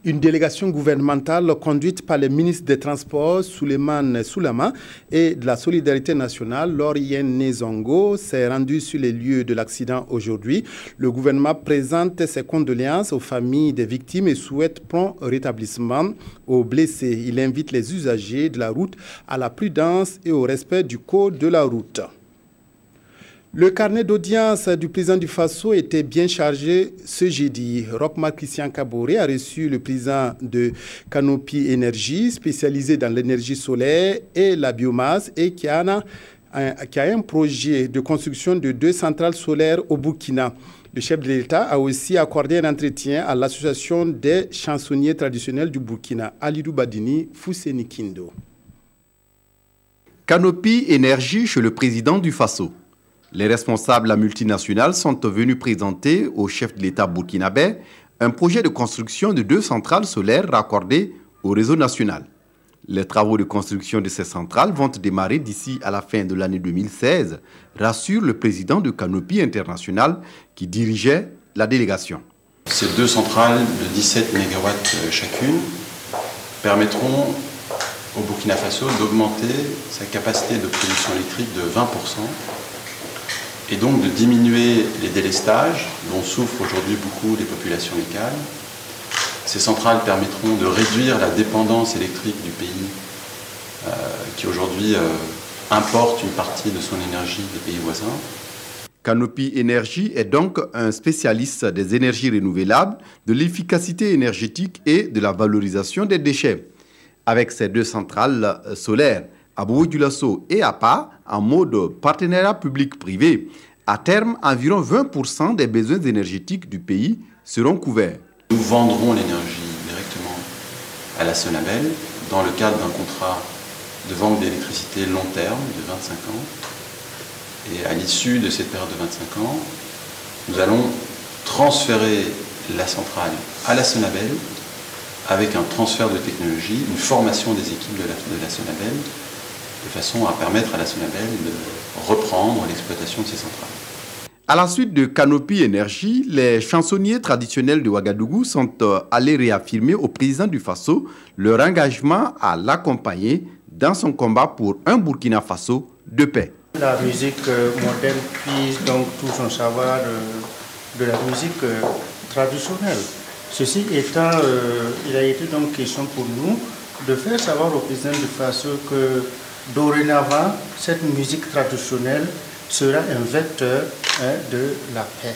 Une délégation gouvernementale conduite par le ministre des Transports, Souleymane Soulama, et de la Solidarité nationale, Laurien Nezongo, s'est rendue sur les lieux de l'accident aujourd'hui. Le gouvernement présente ses condoléances aux familles des victimes et souhaite prompt rétablissement aux blessés. Il invite les usagers de la route à la prudence et au respect du code de la route. Le carnet d'audience du président du Faso était bien chargé ce jeudi. Roch-Marc Christian Kaboré a reçu le président de Canopy Énergie, spécialisé dans l'énergie solaire et la biomasse, et qui a un projet de construction de 2 centrales solaires au Burkina. Le chef de l'État a aussi accordé un entretien à l'association des chansonniers traditionnels du Burkina, Alidou Badini Fousseni Kindo. Canopy Énergie chez le président du Faso. Les responsables de la multinationale sont venus présenter au chef de l'État burkinabé un projet de construction de 2 centrales solaires raccordées au réseau national. Les travaux de construction de ces centrales vont démarrer d'ici à la fin de l'année 2016, rassure le président de Canopy International qui dirigeait la délégation. Ces 2 centrales de 17 MW chacune permettront au Burkina Faso d'augmenter sa capacité de production électrique de 20%. Et donc de diminuer les délestages dont souffrent aujourd'hui beaucoup les populations locales. Ces centrales permettront de réduire la dépendance électrique du pays qui aujourd'hui importe une partie de son énergie des pays voisins. Canopy Énergie est donc un spécialiste des énergies renouvelables, de l'efficacité énergétique et de la valorisation des déchets. Avec ces 2 centrales solaires, à Bobo-Dioulasso et à Pa, en mode partenariat public-privé, à terme, environ 20% des besoins énergétiques du pays seront couverts. Nous vendrons l'énergie directement à la Sonabel dans le cadre d'un contrat de vente d'électricité long terme de 25 ans. Et à l'issue de cette période de 25 ans, nous allons transférer la centrale à la Sonabel avec un transfert de technologie, une formation des équipes de la Sonabel, de façon à permettre à la Sonabel de reprendre l'exploitation de ces centrales. À la suite de Canopy Énergie, les chansonniers traditionnels de Ouagadougou sont allés réaffirmer au président du Faso leur engagement à l'accompagner dans son combat pour un Burkina Faso de paix. La musique moderne puise donc tout son savoir de la musique traditionnelle. Ceci étant, il a été donc question pour nous de faire savoir au président du Faso que dorénavant, cette musique traditionnelle sera un vecteur de la paix.